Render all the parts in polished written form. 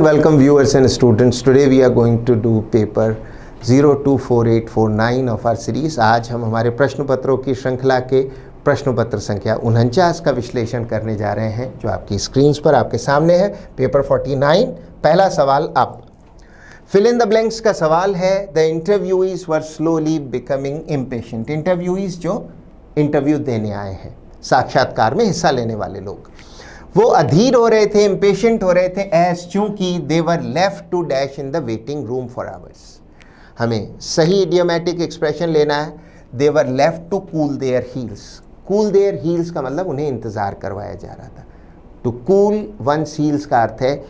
welcome viewers and students. Today we are going to do paper 024849 of our series. आज हम हमारे प्रश्न पत्रों की श्रृंखला के प्रश्न पत्र संख्या 49 का विश्लेषण करने जा रहे हैं, जो आपकी स्क्रीन्स पर आपके सामने है। पेपर 49, पहला सवाल अब फिल इन द ब्लैंक्स का सवाल है। The interviewees were slowly becoming impatient. Interviewees जो इंटरव्यू देने आए हैं, साक्षात्कार में हिस्सा लेने वाले लोग, वो अधीर हो रहे थे, इम्पेशेंट हो रहे थे, एज चूंकि they were left to dash in the waiting room for hours. हमें सही इडियोमैटिक एक्सप्रेशन लेना है। They were left to cool their heels. Cool their heels का मतलब उन्हें इंतज़ार करवाया जा रहा था। टू कूल वंस हील्स का अर्थ है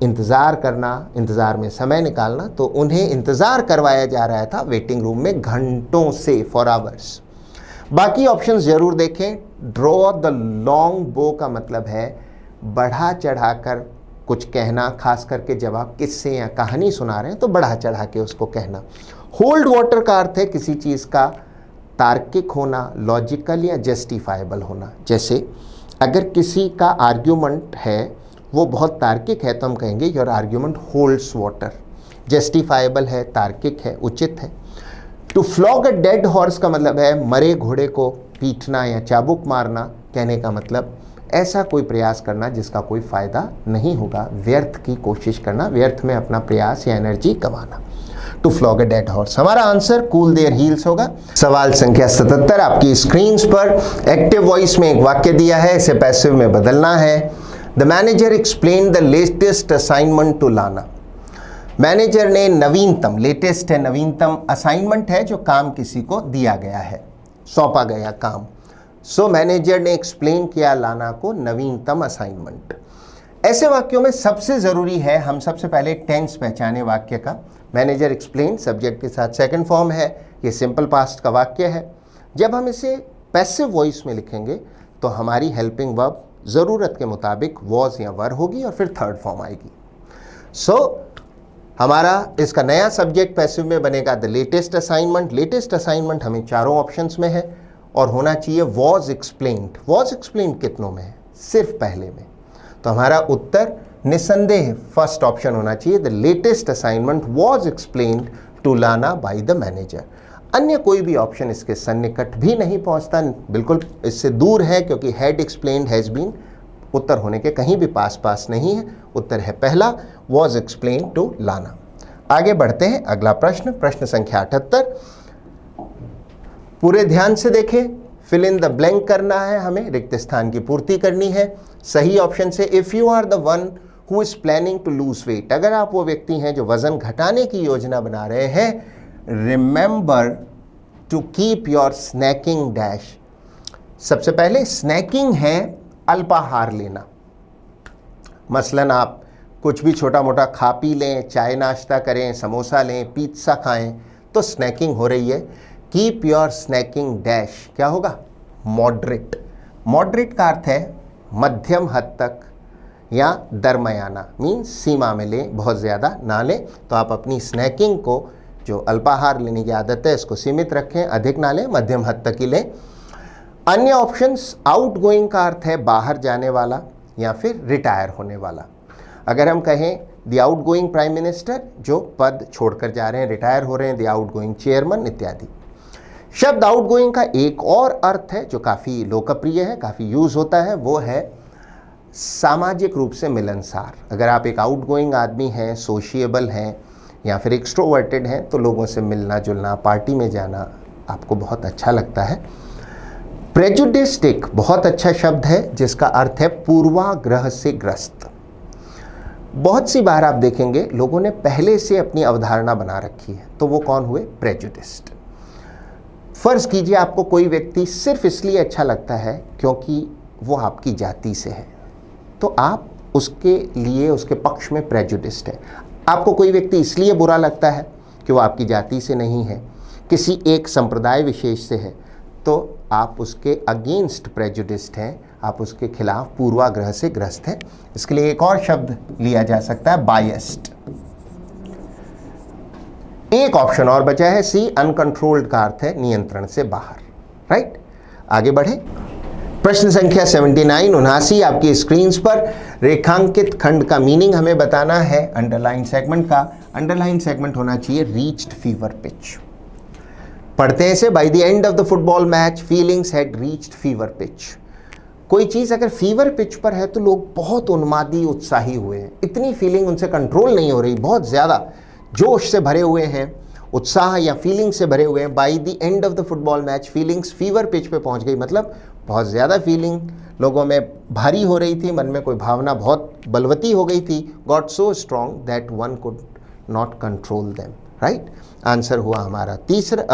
इंतज़ार करना, इंतज़ार में समय निकालना। तो उन्हें इंतज़ार करवाया जा रहा था वेटिंग रूम में घंटों से, फॉर आवर्स। बाकी ऑप्शंस जरूर देखें। ड्रॉ द लॉन्ग बो का मतलब है बढ़ा चढ़ाकर कुछ कहना, खास करके जब आप किस्से या कहानी सुना रहे हैं तो बढ़ा चढ़ा के उसको कहना। होल्ड वाटर का अर्थ है किसी चीज़ का तार्किक होना, लॉजिकल या जस्टिफाइबल होना। जैसे अगर किसी का आर्ग्यूमेंट है वो बहुत तार्किक है तो हम कहेंगे your argument holds water. Justifiable है, तार्किक है, उचित है। To flog a dead horse का मतलब है मरे घोड़े को पीटना या चाबुक मारना। कहने का मतलब ऐसा कोई प्रयास करना जिसका कोई फ़ायदा नहीं होगा, व्यर्थ की कोशिश करना, व्यर्थ में अपना प्रयास या एनर्जी गंवाना। To flog a dead horse. हमारा आंसर कूल देयर हील्स होगा। सवाल संख्या 77 आपकी स्क्रीन्स पर। एक्टिव वॉइस में एक वाक्य दिया है, इसे पैसिव में बदलना है। The manager explain the latest assignment to Lana. Manager ने नवीनतम, लेटेस्ट है, नवीनतम, असाइनमेंट है जो काम किसी को दिया गया है, सौंपा गया काम। सो मैनेजर ने एक्सप्लेन किया लाना को नवीनतम असाइनमेंट। ऐसे वाक्यों में सबसे ज़रूरी है हम सबसे पहले टेंस पहचाने वाक्य का। मैनेजर एक्सप्लेन सब्जेक्ट के साथ सेकंड फॉर्म है, ये सिंपल पास्ट का वाक्य है। जब हम इसे पैसिव वॉइस में लिखेंगे तो हमारी हेल्पिंग वर्ब ज़रूरत के मुताबिक वॉज या वर होगी और फिर थर्ड फॉर्म आएगी। सो हमारा इसका नया सब्जेक्ट पैसिव में बनेगा the latest assignment. Latest assignment हमें चारों ऑप्शंस में है और होना चाहिए वॉज एक्सप्लेन्ड। वॉज एक्सप्लेन्ड कितनों में है? सिर्फ पहले में। तो हमारा उत्तर निसंदेह फर्स्ट ऑप्शन होना चाहिए, the latest assignment was explained to Lana by the manager. अन्य कोई भी ऑप्शन इसके सन्निकट भी नहीं पहुंचता, बिल्कुल इससे दूर है, क्योंकि हैड एक्सप्लेन्ड, हैज़ बीन उत्तर होने के कहीं भी पास नहीं है। उत्तर है पहला, वॉज एक्सप्लेन टू लाना। आगे बढ़ते हैं, अगला प्रश्न, प्रश्न संख्या 78। पूरे ध्यान से देखें। फिल इन द ब्लैंक करना है, हमें रिक्त स्थान की पूर्ति करनी है। सही ऑप्शन से if you are the one who is planning to lose weight. अगर आप वो व्यक्ति हैं जो वजन घटाने की योजना बना रहे हैं, remember to keep your snacking dash. सबसे पहले स्नैकिंग है अल्पाहार लेना। मसलन आप कुछ भी छोटा मोटा खा पी लें, चाय नाश्ता करें, समोसा लें, पिज्ज़ा खाएं, तो स्नैकिंग हो रही है। कीप योर स्नैकिंग डैश क्या होगा? मॉडरेट। मॉडरेट का अर्थ है मध्यम हद तक या दरमयाना, मीन्स सीमा में लें, बहुत ज़्यादा ना लें। तो आप अपनी स्नैकिंग को, जो अल्पाहार लेने की आदत है, इसको सीमित रखें, अधिक ना लें, मध्यम हद तक ही लें। अन्य ऑप्शंस, आउट गोइंग का अर्थ है बाहर जाने वाला या फिर रिटायर होने वाला। अगर हम कहें the out going prime minister, जो पद छोड़कर जा रहे हैं, रिटायर हो रहे हैं, द आउट गोइंग चेयरमैन इत्यादि। शब्द आउट गोइंग का एक और अर्थ है जो काफ़ी लोकप्रिय है, काफ़ी यूज़ होता है, वो है सामाजिक रूप से मिलनसार। अगर आप एक आउट गोइंग आदमी हैं, सोशिएबल हैं या फिर एक्सट्रोवर्टेड हैं, तो लोगों से मिलना जुलना, पार्टी में जाना आपको बहुत अच्छा लगता है। प्रेजुडिस्ड एक बहुत अच्छा शब्द है जिसका अर्थ है पूर्वाग्रह से ग्रस्त। बहुत सी बार आप देखेंगे लोगों ने पहले से अपनी अवधारणा बना रखी है, तो वो कौन हुए? प्रेजुडिस्ड। फर्ज कीजिए आपको कोई व्यक्ति सिर्फ इसलिए अच्छा लगता है क्योंकि वो आपकी जाति से है, तो आप उसके लिए, उसके पक्ष में प्रेजुडिस्ड है। आपको कोई व्यक्ति इसलिए बुरा लगता है कि वो आपकी जाति से नहीं है, किसी एक संप्रदाय विशेष से है, तो आप उसके अगेंस्ट प्रेजुडिस्ड हैं, आप उसके खिलाफ पूर्वाग्रह से ग्रस्त हैं। इसके लिए एक और शब्द लिया जा सकता है, बायस्ड। एक ऑप्शन और बचा है सी, अनकंट्रोल्ड का अर्थ है नियंत्रण से बाहर। राइट, आगे बढ़े। प्रश्न संख्या 79 79 आपकी स्क्रीन्स पर। रेखांकित खंड का मीनिंग हमें बताना है अंडरलाइन सेगमेंट का। अंडरलाइन सेगमेंट होना चाहिए रीच्ड फीवर पिच। पढ़ते हैं इसे, by the end of the football match feelings had reached fever pitch. कोई चीज़ अगर फीवर पिच पर है तो लोग बहुत उन्मादी उत्साही हुए हैं, इतनी फीलिंग उनसे कंट्रोल नहीं हो रही, बहुत ज़्यादा जोश से भरे हुए हैं, उत्साह या फीलिंग से भरे हुए हैं। By the end of the football match feelings fever pitch पे पहुंच गई, मतलब बहुत ज़्यादा फीलिंग लोगों में भारी हो रही थी, मन में कोई भावना बहुत बलवती हो गई थी। Got so strong that one could not control them, right. Answer हुआ हमारा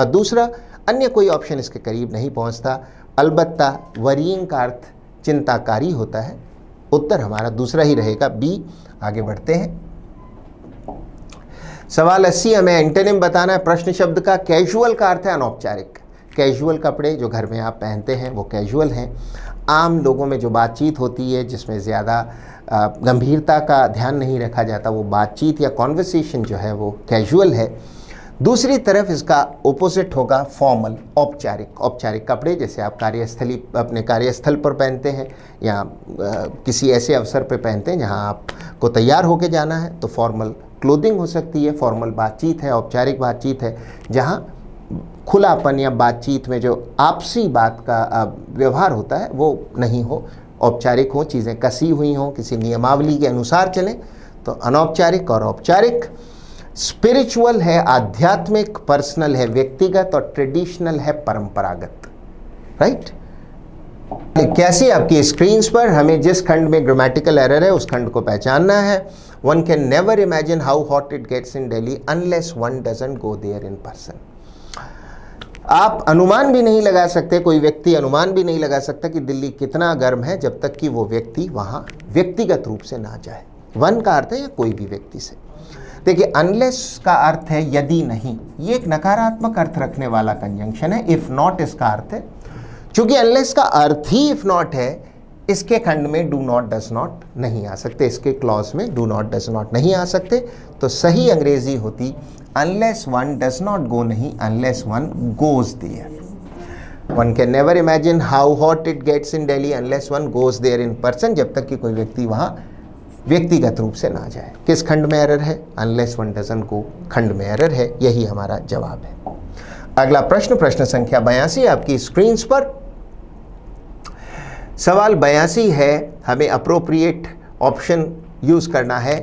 दूसरा। अन्य कोई ऑप्शन इसके करीब नहीं पहुंचता। अलबत्ता वरीइंग का अर्थ चिंताकारी होता है। उत्तर हमारा दूसरा ही रहेगा, बी। आगे बढ़ते हैं। सवाल 80 हमें एंटोनिम बताना है प्रश्न शब्द का। कैजुअल का अर्थ है अनौपचारिक। कैजुअल कपड़े जो घर में आप पहनते हैं वो कैजुअल हैं। आम लोगों में जो बातचीत होती है जिसमें ज़्यादा गंभीरता का ध्यान नहीं रखा जाता, वो बातचीत या कॉन्वर्सेशन जो है वो कैजुअल है। दूसरी तरफ इसका ओपोजिट होगा फॉर्मल, औपचारिक। औपचारिक कपड़े जैसे आप अपने कार्यस्थल पर पहनते हैं या किसी ऐसे अवसर पर पहनते हैं जहां आपको तैयार होकर जाना है, तो फॉर्मल क्लोथिंग हो सकती है। फॉर्मल बातचीत है, औपचारिक बातचीत है जहां खुलापन या बातचीत में जो आपसी बात का व्यवहार होता है वो नहीं हो, औपचारिक हो, चीज़ें कसी हुई हों, किसी नियमावली के अनुसार चलें, तो अनौपचारिक और औपचारिक। स्पिरिचुअल है आध्यात्मिक, पर्सनल है व्यक्तिगत और ट्रेडिशनल है परंपरागत, राइट। 81 आपकी स्क्रीन पर हमें जिस खंड में ग्रामेटिकल एरर है उस खंड को पहचानना है। One can never imagine how hot it gets in Delhi unless one doesn't go there in person. आप अनुमान भी नहीं लगा सकते, कोई व्यक्ति अनुमान भी नहीं लगा सकता कि दिल्ली कितना गर्म है जब तक कि वो व्यक्ति वहाँ व्यक्तिगत रूप से ना जाए। वन का अर्थ है या कोई भी व्यक्ति से। देखिए, अनलेस का अर्थ है यदि नहीं, ये एक नकारात्मक अर्थ रखने वाला कंजंक्शन है। इफ नॉट इसका अर्थ है, चूंकि अनलेस का अर्थ ही इफ नॉट है, इसके खंड में डू नॉट डज नॉट नहीं आ सकते, इसके क्लॉज में डू नॉट डज नॉट नहीं आ सकते। तो सही अंग्रेजी होती unless one does not go, नहीं unless one goes there. One can never imagine how hot it gets in Delhi unless one goes there in person, जब तक कि कोई व्यक्ति वहाँ व्यक्तिगत रूप से ना जाए। किस खंड में एरर है? अनलेस वन डजंट गो खंड में एरर है, यही हमारा जवाब है। अगला प्रश्न, प्रश्न संख्या 82 आपकी स्क्रीन पर। सवाल 82 है, हमें अप्रोप्रिएट ऑप्शन यूज करना है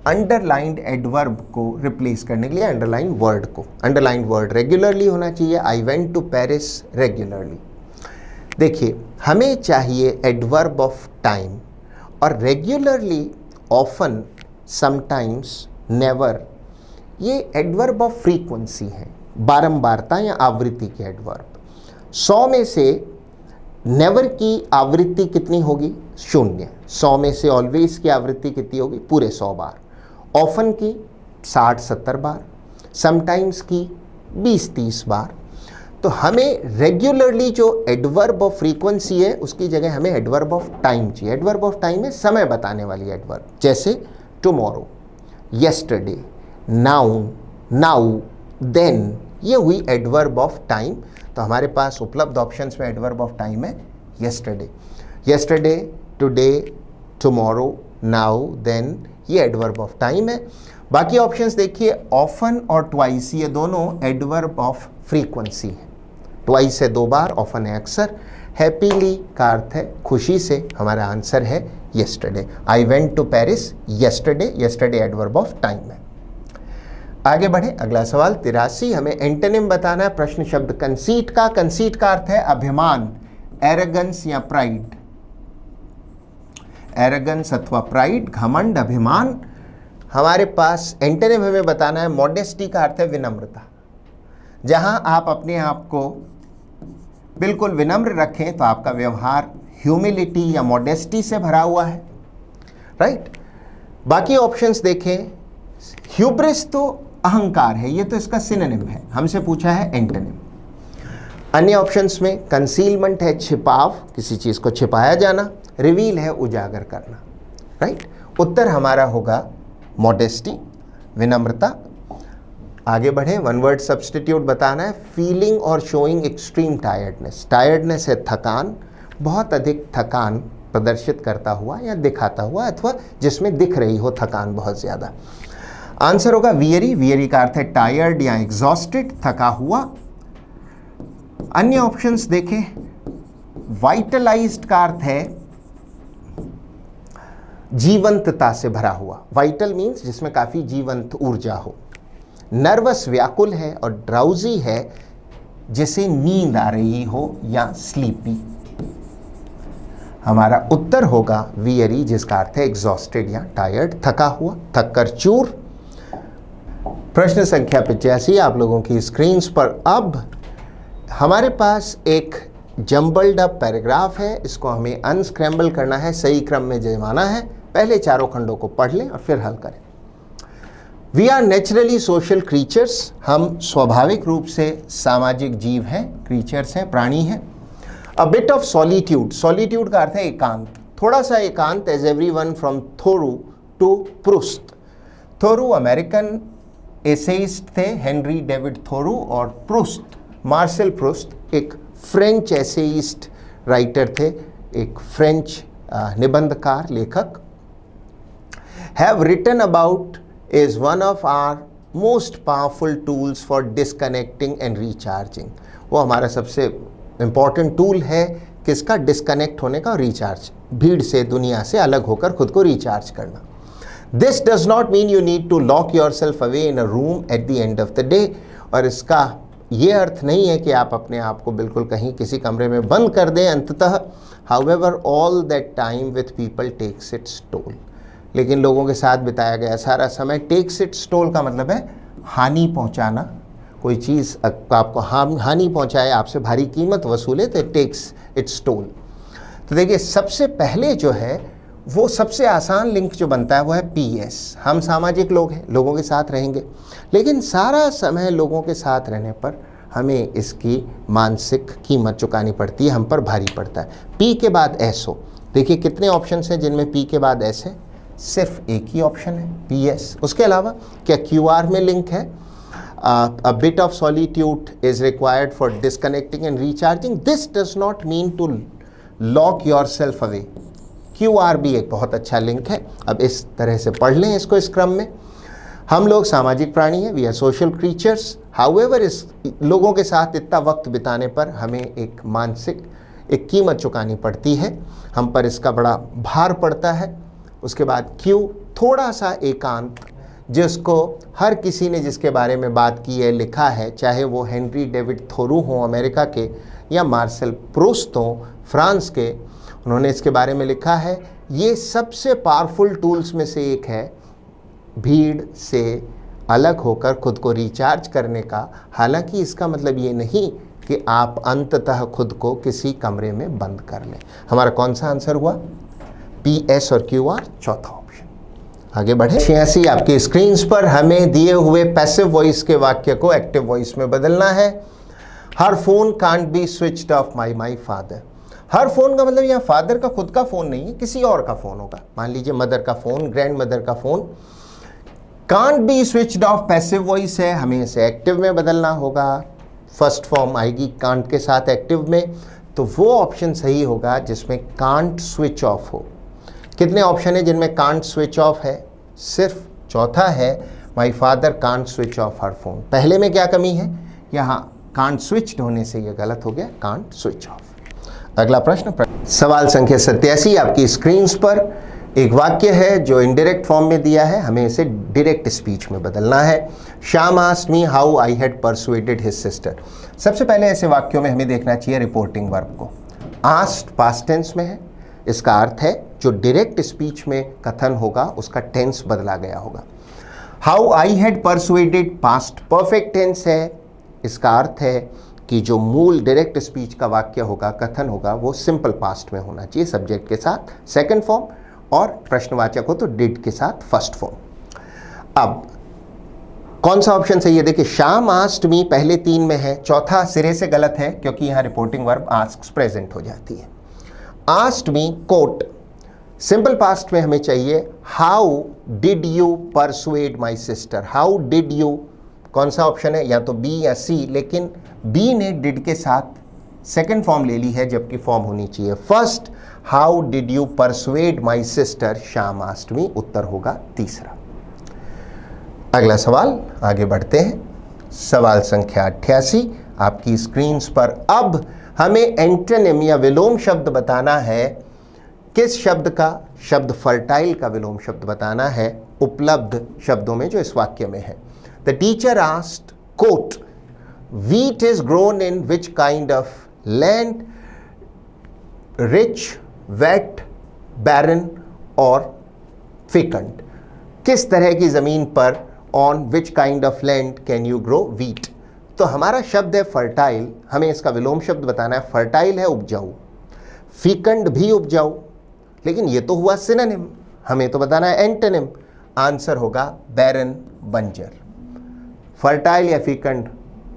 अंडरलाइंड एडवर्ब को रिप्लेस करने के लिए अंडरलाइन वर्ड को। अंडरलाइन वर्ड रेगुलरली होना चाहिए। I went to Paris regularly. देखिए, हमें चाहिए एडवर्ब ऑफ टाइम, और रेगुलरली, ऑफन, समटाइम्स, नेवर, ये एडवर्ब ऑफ फ्रीक्वेंसी है, बारंबारता या आवृत्ति के एडवर्ब। 100 में से नेवर की आवृत्ति कितनी होगी? 0। 100 में से ऑलवेज की आवृत्ति कितनी होगी? पूरे 100 बार। ऑफन की 60-70 बार, समटाइम्स की 20-30 बार। तो हमें रेगुलरली जो एडवर्ब ऑफ फ्रीक्वेंसी है उसकी जगह हमें एडवर्ब ऑफ टाइम चाहिए। एडवर्ब ऑफ टाइम है समय बताने वाली एडवर्ब, जैसे tomorrow, yesterday, noun, now, then, ये हुई एडवर्ब ऑफ टाइम। तो हमारे पास उपलब्ध ऑप्शंस में एडवर्ब ऑफ टाइम है yesterday. Yesterday, today, tomorrow, now, then, ये एडवर्ब ऑफ टाइम है। बाकी ऑप्शंस देखिए, ऑफन और ट्वाइस, ये दोनों एडवर्ब ऑफ फ्रीक्वेंसी है। ट्वाइस है 2 बार, ऑफन है अक्सर। हैप्पीली का अर्थ है खुशी से। हमारा आंसर है yesterday. I went to Paris yesterday. Yesterday adverb of time है। आगे बढ़े, अगला सवाल 83, हमें एंटोनिम बताना है प्रश्न शब्द कंसीट का। कंसीट का अर्थ है अभिमान, एरोगेंस या प्राइड। एरोगेंस अथवा प्राइड, घमंड, अभिमान। हमारे पास एंटोनिम हमें बताना है मॉडेस्टी का अर्थ है विनम्रता। जहां आप अपने आप को बिल्कुल विनम्र रखें तो आपका व्यवहार ह्यूमिलिटी या मॉडेस्टी से भरा हुआ है, राइट। बाकी ऑप्शंस देखें, ह्यूब्रिस तो अहंकार है, ये तो इसका सिनोनिम है, हमसे पूछा है एंटोनिम। अन्य ऑप्शंस में कंसीलमेंट है छिपाव, किसी चीज को छिपाया जाना। रिवील है उजागर करना, राइट। उत्तर हमारा होगा मॉडेस्टी, विनम्रता। आगे बढ़े, वन वर्ड सब्स्टिट्यूट बताना है। फीलिंग और शोइंग एक्सट्रीम टायर्डनेस। टायर्डनेस है थकान, बहुत अधिक थकान प्रदर्शित करता हुआ या दिखाता हुआ, अथवा जिसमें दिख रही हो थकान बहुत ज़्यादा। आंसर होगा वियरी। वियरी का अर्थ है टायर्ड या एग्जॉस्टेड, थका हुआ। अन्य ऑप्शंस देखें, वाइटलाइज्ड का अर्थ है जीवंतता से भरा हुआ। वाइटल मीन्स जिसमें काफी जीवंत ऊर्जा हो। नर्वस व्याकुल है, और ड्राउजी है जिसे नींद आ रही हो या स्लीपी। हमारा उत्तर होगा वियरी, जिसका अर्थ है एग्जॉस्टेड या टायर्ड, थका हुआ, थक कर चूर। प्रश्न संख्या 85 आप लोगों की स्क्रीन्स पर। अब हमारे पास एक जम्बल्ड अप पैराग्राफ है, इसको हमें अनस्क्रैम्बल करना है, सही क्रम में जमाना है। पहले चारों खंडों को पढ़ लें और फिर हल करें। We are naturally social creatures, हम स्वाभाविक रूप से सामाजिक जीव हैं, क्रीचर्स हैं, प्राणी हैं। A bit of solitude, solitude का अर्थ है एकांत, थोड़ा सा एकांत, as everyone from Thoreau to Proust. Thoreau American essayist थे, हेनरी डेविड थोरू, और प्रुस्त, मार्सेल प्रुस्त एक फ्रेंच एसेइस्ट राइटर थे, एक फ्रेंच निबंधकार, लेखक। Have written about is one of our most powerful tools for disconnecting and recharging. वो हमारा सबसे इम्पॉर्टेंट टूल है, किसका? डिस्कनेक्ट होने का, रिचार्ज, भीड़ से, दुनिया से अलग होकर खुद को रिचार्ज करना। This does not mean you need to lock yourself away in a room at the end of the day, और इसका ये अर्थ नहीं है कि आप अपने आप को बिल्कुल कहीं किसी कमरे में बंद कर दें अंततः। However all that time with people takes its toll, लेकिन लोगों के साथ बिताया गया सारा समय, टेक्स इट्स टोल का मतलब है हानि पहुंचाना। कोई चीज़ आपको हानि पहुंचाए, आपसे भारी कीमत वसूले, तो टेक्स इट्स टोल। तो देखिए, सबसे पहले जो है वो सबसे आसान लिंक जो बनता है वो है PS। हम सामाजिक लोग हैं, लोगों के साथ रहेंगे, लेकिन सारा समय लोगों के साथ रहने पर हमें इसकी मानसिक कीमत चुकानी पड़ती है, हम पर भारी पड़ता है। P के बाद S हो। देखिए कितने ऑप्शन हैं जिनमें P के बाद S है? सिर्फ एक ही ऑप्शन है, PS। उसके अलावा क्या QR में लिंक है? A bit of solitude is required for disconnecting and recharging. This does not mean to lock yourself away. QR भी एक बहुत अच्छा लिंक है। अब इस तरह से पढ़ लें इसको इस क्रम में। हम लोग सामाजिक प्राणी हैं, we are social creatures. However इस लोगों के साथ इतना वक्त बिताने पर हमें एक मानसिक एक कीमत चुकानी पड़ती है, हम पर इसका बड़ा भार पड़ता है। उसके बाद Q, थोड़ा सा एकांत, जिसको हर किसी ने जिसके बारे में बात की है, लिखा है, चाहे वो हेनरी डेविड थोरू हों अमेरिका के, या मार्सेल प्रूस्त हों फ्रांस के, उन्होंने इसके बारे में लिखा है। ये सबसे पावरफुल टूल्स में से एक है, भीड़ से अलग होकर खुद को रिचार्ज करने का। हालांकि इसका मतलब ये नहीं कि आप अंततः खुद को किसी कमरे में बंद कर लें। हमारा कौन सा आंसर हुआ? PS और QR, चौथा ऑप्शन। आगे बढ़े। 86 आपकी स्क्रीन्स पर हमें दिए हुए पैसिव वॉइस के वाक्य को एक्टिव वॉइस में बदलना है। Her phone can't be switched off my father. Her phone का मतलब यहाँ फादर का खुद का फोन नहीं है, किसी और का फोन होगा। मान लीजिए मदर का फोन, ग्रैंड मदर का phone. Can't be switched of passive voice है, हमें इसे एक्टिव में बदलना होगा। फर्स्ट फॉर्म आएगी कांट के साथ एक्टिव में, तो वो ऑप्शन सही होगा जिसमें कांट स्विच ऑफ हो। कितने ऑप्शन है जिनमें कांट स्विच ऑफ है? सिर्फ चौथा है, my father can't switch of her phone. पहले में क्या कमी है? यहाँ कांट स्विच्ड होने से ये गलत हो गया, कांट स्विच ऑफ। अगला प्रश्न, सवाल संख्या 87 आपकी स्क्रीन्स पर एक वाक्य है जो इनडायरेक्ट फॉर्म में दिया है, हमें इसे डायरेक्ट स्पीच में बदलना है। Shyam asked me how I had persuaded his sister. सबसे पहले ऐसे वाक्यों में हमें देखना चाहिए रिपोर्टिंग वर्ब को। आस्क्ड पास्ट टेंस में है, इसका अर्थ है जो डायरेक्ट स्पीच में कथन होगा उसका टेंस बदला गया होगा। How I had persuaded past perfect tense है, इसका अर्थ है कि जो मूल डायरेक्ट स्पीच का वाक्य होगा, कथन होगा, वो सिंपल पास्ट में होना चाहिए, सब्जेक्ट के साथ सेकंड फॉर्म, और प्रश्नवाचक हो तो डिड के साथ फर्स्ट फॉर्म। अब कौन सा ऑप्शन सही है? देखिए, श्याम आस्क्ड मी पहले 3 में है, चौथा सिरे से गलत है क्योंकि यहाँ रिपोर्टिंग वर्ब आस्क्स प्रेजेंट हो जाती है। Asked me quote, simple past में हमें चाहिए how did you persuade my sister. How did you, कौन सा ऑप्शन है? या तो B या C, लेकिन B ने डिड के साथ सेकंड फॉर्म ले ली है, जबकि फॉर्म होनी चाहिए first. How did you persuade my sister शाम आस्क्ड मी, उत्तर होगा तीसरा। अगला सवाल, आगे बढ़ते हैं। सवाल संख्या 88 आपकी स्क्रीन पर। अब हमें एंटोनिम या विलोम शब्द बताना है। किस शब्द का? शब्द फर्टाइल का विलोम शब्द बताना है उपलब्ध शब्दों में जो इस वाक्य में है। The teacher asked, quote, wheat is grown in which kind of land? Rich, wet, barren or fecund? किस तरह की जमीन पर on which kind of land can you grow wheat? तो हमारा शब्द है फर्टाइल, हमें इसका विलोम शब्द बताना है। फर्टाइल है उपजाऊ, फीकंड भी उपजाऊ, लेकिन ये तो हुआ सिनोनिम, हमें तो बताना है एंटोनिम। आंसर होगा बैरन, बंजर। फर्टाइल या फीकंड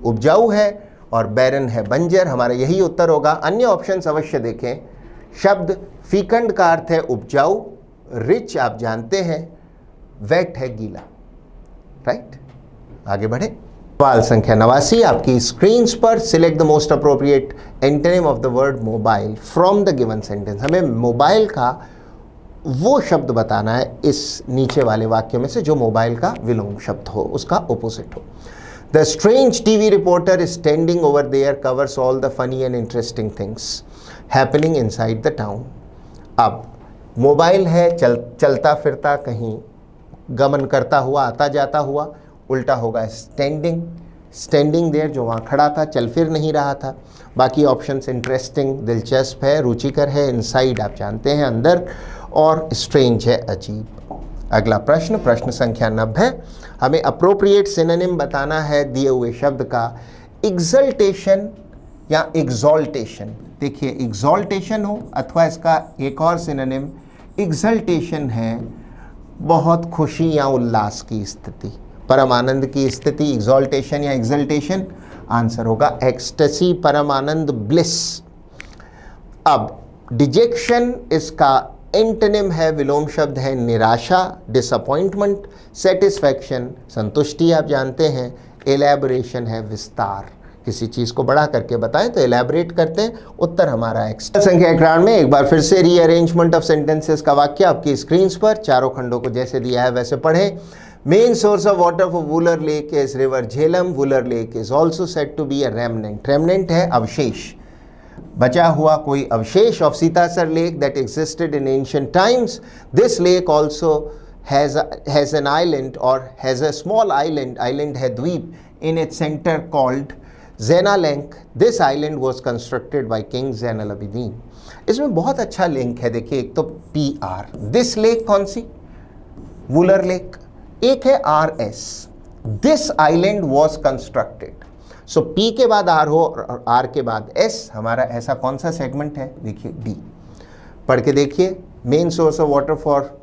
उपजाऊ है और बैरन है बंजर, हमारा यही उत्तर होगा। अन्य ऑप्शंस अवश्य देखें। शब्द फीकंड का अर्थ है उपजाऊ, रिच आप जानते हैं, वेट है गीला। राइट, आगे बढ़े। सवाल संख्या 89 आपकी स्क्रीन पर। Select the most appropriate antonym of the word mobile from the given sentence. हमें मोबाइल का वो शब्द बताना है इस नीचे वाले वाक्य में से जो मोबाइल का विलोम शब्द हो, उसका ऑपोजिट हो। The strange TV reporter is standing over there covers all the funny and interesting things happening inside the town. अब मोबाइल है चलता फिरता, कहीं गमन करता हुआ, आता जाता हुआ, उल्टा होगा स्टैंडिंग। स्टैंडिंग देयर जो वहाँ खड़ा था, चल फिर नहीं रहा था। बाकी ऑप्शंस इंटरेस्टिंग दिलचस्प है, रुचिकर है, इनसाइड आप जानते हैं अंदर, और स्ट्रेंज है अजीब। अगला प्रश्न, प्रश्न संख्या 90, हमें अप्रोप्रिएट सिनोनिम बताना है दिए हुए शब्द का। एग्जल्टेशन या एग्जॉल्टेशन। देखिए, एग्जॉल्टेशन हो अथवा इसका एक और सिनोनिम एग्जल्टेशन है, बहुत खुशी या उल्लास की स्थिति, परम आनंद की स्थिति। एग्जॉल्टेशन या एग्जल्टेशन, आंसर होगा एक्सटेसी, परम आनंद, ब्लिस। अब डिजेक्शन इसका एंटोनिम है, विलोम शब्द है निराशा, डिसअपॉइंटमेंट। सेटिस्फैक्शन संतुष्टि आप जानते हैं। एलैबोरेशन है विस्तार, किसी चीज़ को बड़ा करके बताएं तो एलैबोरेट करते हैं। उत्तर हमारा एक्स। संख्या 91 में एक बार फिर से रीअरेंजमेंट ऑफ सेंटेंसेस का वाक्य आपकी स्क्रीन पर। चारों खंडों को जैसे दिया है वैसे पढ़ें। Main source of water for Wular lake is river Jhelum. Wular lake is also said to be a remnant. Remnant है अवशेष, बचा हुआ कोई अवशेष of Sitasar lake that existed in ancient times. This lake also has an island or has a small island, island है द्वीप, in its center called Zenalenk. This island was constructed by King Zainal Abidin. इसमें बहुत अच्छा link है। देखिए, एक तो PR, this lake कौन सी? वुलर लेक। एक है RS, this island was constructed. So P के बाद R हो और R के बाद S, हमारा ऐसा कौन सा सेगमेंट है? देखिए D, पढ़ के देखिए। Main source of water for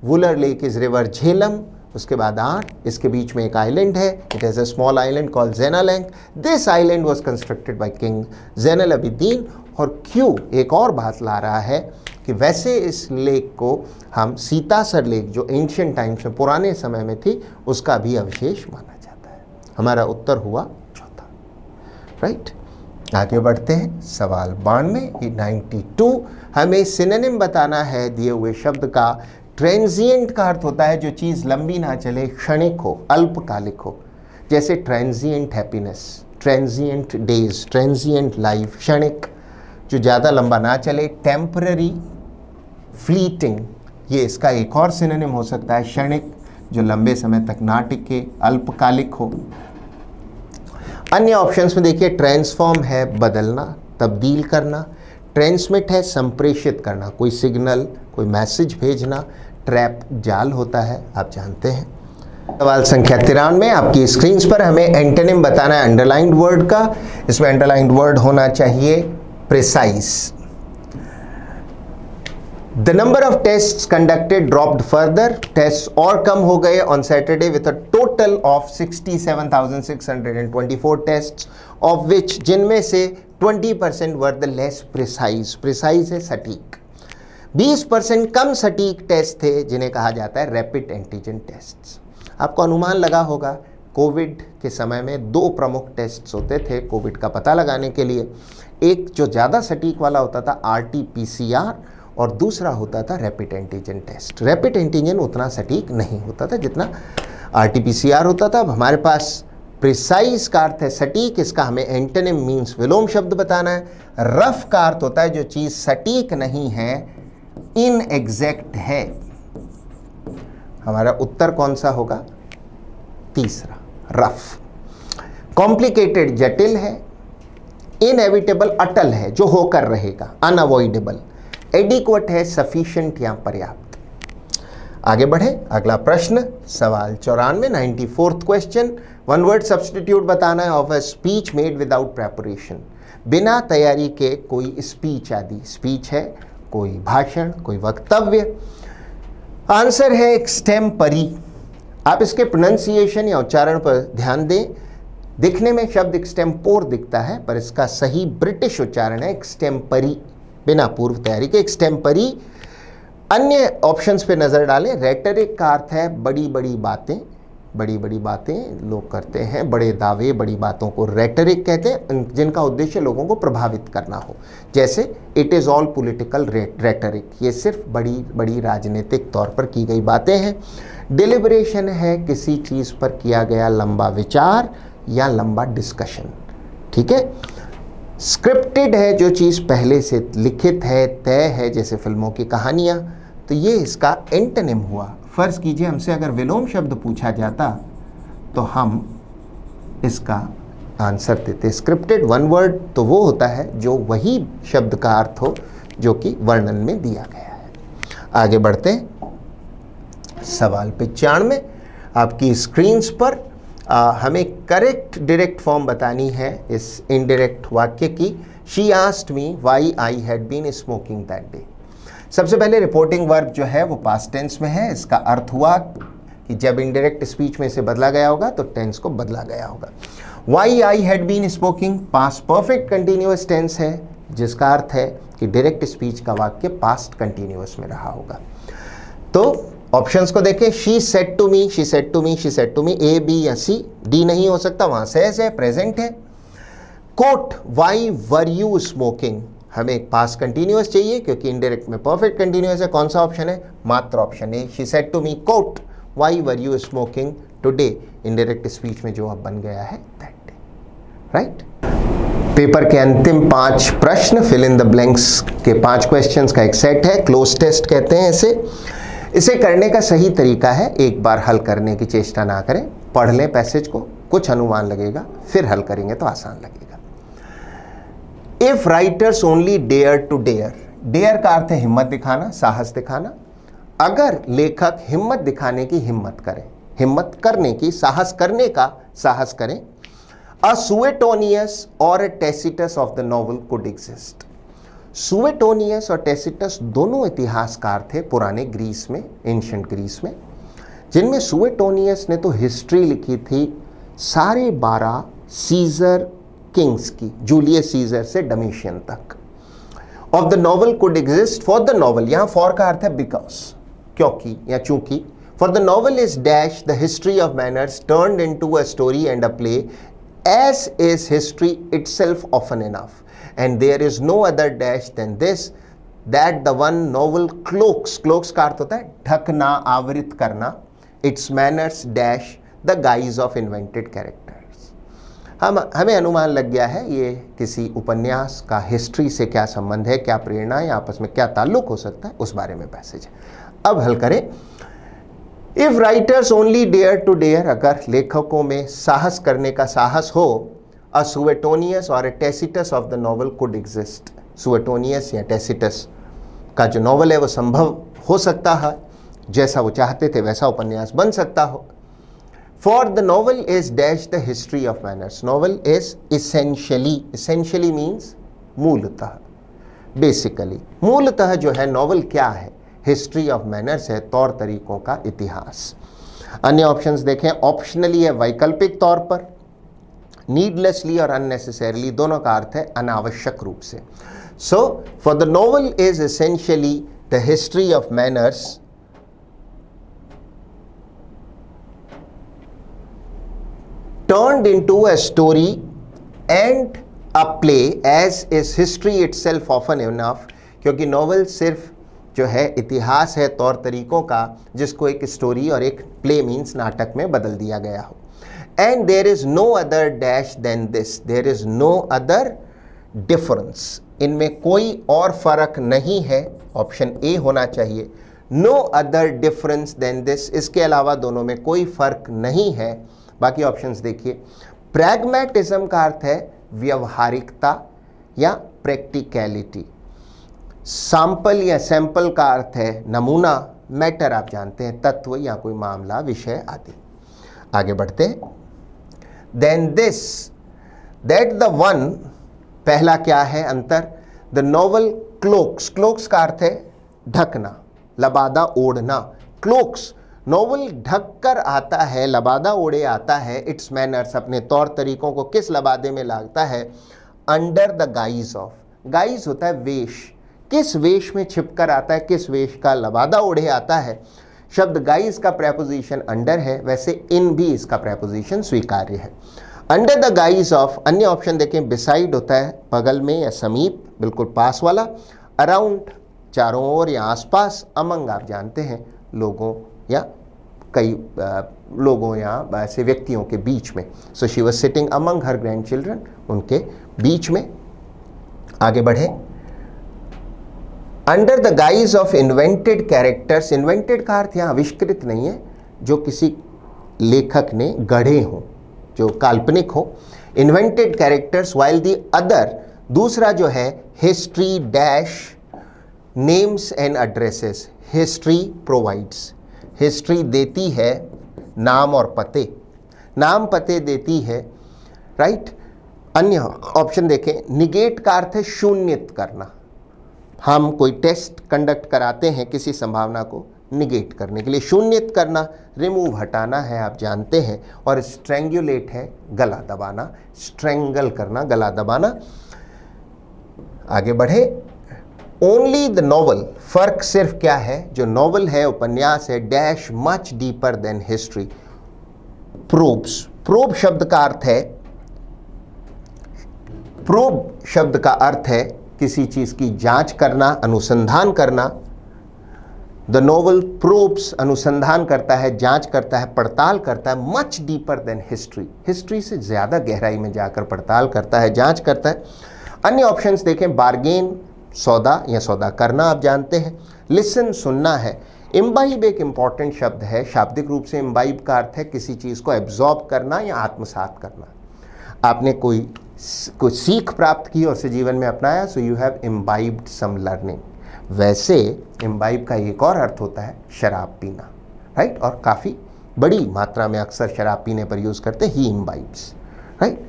Wular lake is river Jhelum, उसके बाद R, इसके बीच में एक आइलैंड है, it has a small island called Zainalank. This island was constructed by king Zainul Abidin. और Q एक और बात ला रहा है कि वैसे इस लेक को हम सीतासर लेक जो एंशिएंट टाइम्स में पुराने समय में थी उसका भी अवशेष माना जाता है। हमारा उत्तर हुआ चौथा। राइट, आगे बढ़ते हैं। सवाल 92 हमें सिनोनिम बताना है दिए हुए शब्द का। ट्रांजिएंट का अर्थ होता है जो चीज़ लंबी ना चले, क्षणिक हो, अल्पकालिक हो, जैसे transient happiness, transient days, transient life, क्षणिक जो ज़्यादा लंबा ना चले। टेम्पररी, फ्लीटिंग, ये इसका एक और सिनोनिम हो सकता है। क्षणिक जो लंबे समय तक ना टिके, अल्पकालिक हो। अन्य ऑप्शंस में देखिए, ट्रांसफॉर्म है बदलना, तब्दील करना। ट्रांसमिट है संप्रेषित करना, कोई सिग्नल, कोई मैसेज भेजना। ट्रैप जाल होता है, आप जानते हैं। सवाल संख्या 93 आपकी स्क्रीन पर हमें एंटोनिम बताना है अंडरलाइंड वर्ड का। इसमें अंडरलाइंड वर्ड होना चाहिए precise. The number of test conducted dropped further. Test और कम हो गए on Saturday with a total of 67,624 test, of which जिनमें से 20% were the less precise. Precise है सटीक। 20% कम सटीक टेस्ट थे जिन्हें कहा जाता है रैपिड एंटीजन टेस्ट। आपको अनुमान लगा होगा कोविड के समय में दो प्रमुख टेस्ट्स होते थे कोविड का पता लगाने के लिए। एक जो ज़्यादा सटीक वाला होता था RT-PCR और दूसरा होता था rapid antigen test. Rapid antigen उतना सटीक नहीं होता था जितना RT-PCR होता था। अब हमारे पास प्रिसाइज का अर्थ है सटीक, इसका हमें एंटोनिम मीन्स विलोम शब्द बताना है। रफ का अर्थ होता है जो चीज़ सटीक नहीं है, इनएग्जैक्ट है। हमारा उत्तर कौन सा होगा? तीसरा, रफ। कॉम्प्लिकेटेड जटिल है, इनएविटेबल अटल है जो होकर रहेगा, अनअवॉइडेबल। एडिक्वेट है सफिशिएंट या पर्याप्त। आगे बढ़े, अगला प्रश्न सवाल 94, 94th question. One word substitute बताना है of a speech made without preparation. बिना तैयारी के कोई स्पीच आदि, स्पीच है कोई भाषण, कोई वक्तव्य। आंसर है एक्सटेम्परी। आप इसके प्रोनाउंसिएशन या उच्चारण पर ध्यान दें। दिखने में शब्द एक्सटेम्पोर दिखता है पर इसका सही ब्रिटिश उच्चारण है एक्सटेम्परी, बिना पूर्व तैयारी के एक्सटेम्परी। अन्य ऑप्शंस पे नज़र डालें। रेटरिक का अर्थ है बड़ी बड़ी बातें, बड़ी बड़ी बातें लोग करते हैं, बड़े दावे, बड़ी बातों को रेटरिक कहते हैं, जिनका उद्देश्य लोगों को प्रभावित करना हो। जैसे it is all political rhetoric, ये सिर्फ बड़ी बड़ी राजनीतिक तौर पर की गई बातें हैं। डिलिब्रेशन है किसी चीज़ पर किया गया लंबा विचार या लंबा डिस्कशन, ठीक है। स्क्रिप्टेड है जो चीज़ पहले से लिखित है, तय है, जैसे फिल्मों की कहानियाँ। तो ये इसका एंटोनिम हुआ। फ़र्ज़ कीजिए हमसे अगर विलोम शब्द पूछा जाता तो हम इसका आंसर देते स्क्रिप्टेड। वन वर्ड तो वो होता है जो वही शब्द का अर्थ हो जो कि वर्णन में दिया गया है। आगे बढ़ते हैं, सवाल 95 आपकी स्क्रीन्स पर। हमें करेक्ट डायरेक्ट फॉर्म बतानी है इस इनडायरेक्ट वाक्य की। She asked me why I had been smoking that day. सबसे पहले रिपोर्टिंग वर्ब जो है वो पास्ट टेंस में है। इसका अर्थ हुआ कि जब इनडायरेक्ट स्पीच में से बदला गया होगा तो टेंस को बदला गया होगा। Why I had been smoking past perfect continuous tense है, जिसका अर्थ है कि डायरेक्ट स्पीच का वाक्य पास्ट कंटिन्यूअस में रहा होगा। तो ऑप्शंस को देखें। She said to me, she said to me, she said to me, A, B या सी। डी नहीं हो सकता, वहां सेज है, प्रेजेंट है। Quote why were you smoking, हमें एक पास्ट कंटिन्यूअस चाहिए क्योंकि इनडायरेक्ट में परफेक्ट कंटिन्यूअस है। कौन सा ऑप्शन है? मात्र option A. She said to me quote why were you smoking today, indirect speech में जो अब बन गया है दैट डे, राइट। पेपर के अंतिम 5 प्रश्न, फिल इन द ब्लैंक्स के 5 क्वेश्चंस का एक सेट है। क्लोज टेस्ट कहते हैं इसे करने का सही तरीका है एक बार हल करने की चेष्टा ना करें, पढ़ लें पैसेज को, कुछ अनुमान लगेगा, फिर हल करेंगे तो आसान लगेगा। If writers only dare to dare, dare का अर्थ है हिम्मत दिखाना, साहस दिखाना। अगर लेखक हिम्मत दिखाने की हिम्मत करें, हिम्मत करने की, साहस करने का साहस करें, अ सुएटोनियस और a Tacitus of the novel could exist. Suetonius और टैसिटस दोनों इतिहासकार थे पुराने ग्रीस में, एंशिएंट ग्रीस में, जिनमें सुएटोनियस ने तो हिस्ट्री लिखी थी सारे 12 सीजर किंग्स की, जूलियस सीजर से डोमिशियन तक। Of the novel could exist, for the novel, यहाँ फॉर का अर्थ है बिकॉज, क्योंकि या चूंकि। For the novel is dash the history of manners turned into a story and a play, as is history itself often enough, and there is no other dash than this, that the one novel cloaks, cloaks का अर्थ होता है ढकना, आवृत करना, its manners dash the guise of invented characters। हमें अनुमान लग गया है ये किसी उपन्यास का हिस्ट्री से क्या संबंध है, क्या प्रेरणा है, आपस में क्या ताल्लुक हो सकता है, उस बारे में पैसेज है। अब हल करें। If writers only dare to dare, अगर लेखकों में साहस करने का साहस हो, A Suetonius or a Tacitus of the novel could exist। Suetonius या Tacitus का जो नॉवल है वो संभव हो सकता है, जैसा वो चाहते थे वैसा उपन्यास बन सकता हो। For the novel is dash the history of manners। Novel is essentially, essentially means मूलतः, basically। मूलतः जो है नॉवल क्या है? हिस्ट्री ऑफ मैनर्स है, तौर तरीकों का इतिहास। अन्य ऑप्शंस देखें। ऑप्शनली है वैकल्पिक तौर पर, नीडलेसली और अननेसेसरीली दोनों का अर्थ है अनावश्यक रूप से। So for the novel is essentially the history of manners turned into a story and a play as is history itself often enough, क्योंकि नॉवल सिर्फ जो है इतिहास है तौर तरीकों का, जिसको एक स्टोरी और एक प्ले मीन्स नाटक में बदल दिया गया हो. And there is no other dash than this, there is no other difference, इनमें कोई और फर्क नहीं है. ऑप्शन ए होना चाहिए. No other difference than this, इसके अलावा दोनों में कोई फर्क नहीं है. बाकी ऑप्शंस देखिए. प्रैग्मेटिज्म का अर्थ है व्यवहारिकता या प्रैक्टिकलिटी. सैंपल या सैंपल का अर्थ है नमूना. मैटर आप जानते हैं तत्व या कोई मामला, विषय आदि. आगे बढ़ते हैं. Than this, that the one, पहला क्या है अंतर. द नॉवल क्लोक्स, क्लोक्स का अर्थ है ढकना, लबादा ओढ़ना. क्लोक्स, नॉवल ढक कर आता है, लबादा ओढ़े आता है. इट्स मैनर्स, अपने तौर तरीकों को किस लबादे में लाता है. Under the guys of, guys होता है वेश, किस वेश में छिपकर आता है, किस वेश का लबादा ओढ़े आता है. शब्द गाइज का प्रेपोजिशन अंडर है, वैसे इन भी इसका प्रेपोजिशन स्वीकार्य है. Under the guys of. अन्य ऑप्शन देखें. बिसाइड होता है बगल में या समीप, बिल्कुल पास वाला. अराउंड, चारों ओर या आसपास. अमंग आप जानते हैं लोगों या कई लोगों या ऐसे व्यक्तियों के बीच में. So she was sitting among her grand children, उनके बीच में. आगे बढ़े. Under the guys of invented characters. Invented का अर्थ यहाँ आविष्कृत नहीं है, जो किसी लेखक ने गढ़े हों, जो काल्पनिक हो. Invented characters. While the other, दूसरा जो है history dash names and addresses. History provides, history देती है नाम और पते, नाम पते देती है. राइट. अन्य ऑप्शन देखें. निगेट का अर्थ है शून्यत करना. हम कोई टेस्ट कंडक्ट कराते हैं किसी संभावना को निगेट करने के लिए. शून्यत करना, रिमूव हटाना है आप जानते हैं. और स्ट्रेंगुलेट है गला दबाना, स्ट्रेंगल करना, गला दबाना. आगे बढ़े. ओनली द नॉवल, फर्क सिर्फ क्या है, जो नॉवल है उपन्यास है dash much deeper than history. Probes, probe शब्द का अर्थ है, प्रोब शब्द का अर्थ है किसी चीज की जांच करना, अनुसंधान करना. द नॉवल प्रोब्स, अनुसंधान करता है, जांच करता है, पड़ताल करता है. Much deeper than history, history से ज्यादा गहराई में जाकर पड़ताल करता है, जांच करता है. अन्य ऑप्शंस देखें. बार्गेन, सौदा या सौदा करना आप जानते हैं. लिसन, सुनना है. इम्बाइब एक इंपॉर्टेंट शब्द है. शाब्दिक रूप से इम्बाइब का अर्थ है किसी चीज को एब्जॉर्ब करना या आत्मसात करना. आपने कोई सीख प्राप्त की और उसे जीवन में अपनाया, so you have imbibed some learning. वैसे इम्बाइब का एक और अर्थ होता है शराब पीना. राइट. और काफ़ी बड़ी मात्रा में अक्सर शराब पीने पर यूज़ करते ही इम्बाइब्स. राइट.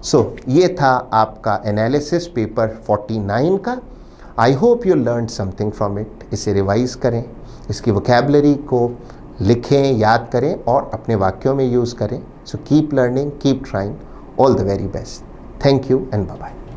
सो ये था आपका एनालिसिस पेपर 49 का. I hope you learn something from it. इसे रिवाइज करें, इसकी वोकैबुलरी को लिखें, याद करें और अपने वाक्यों में यूज़ करें. So keep learning, keep trying. All the very best. Thank you and bye bye.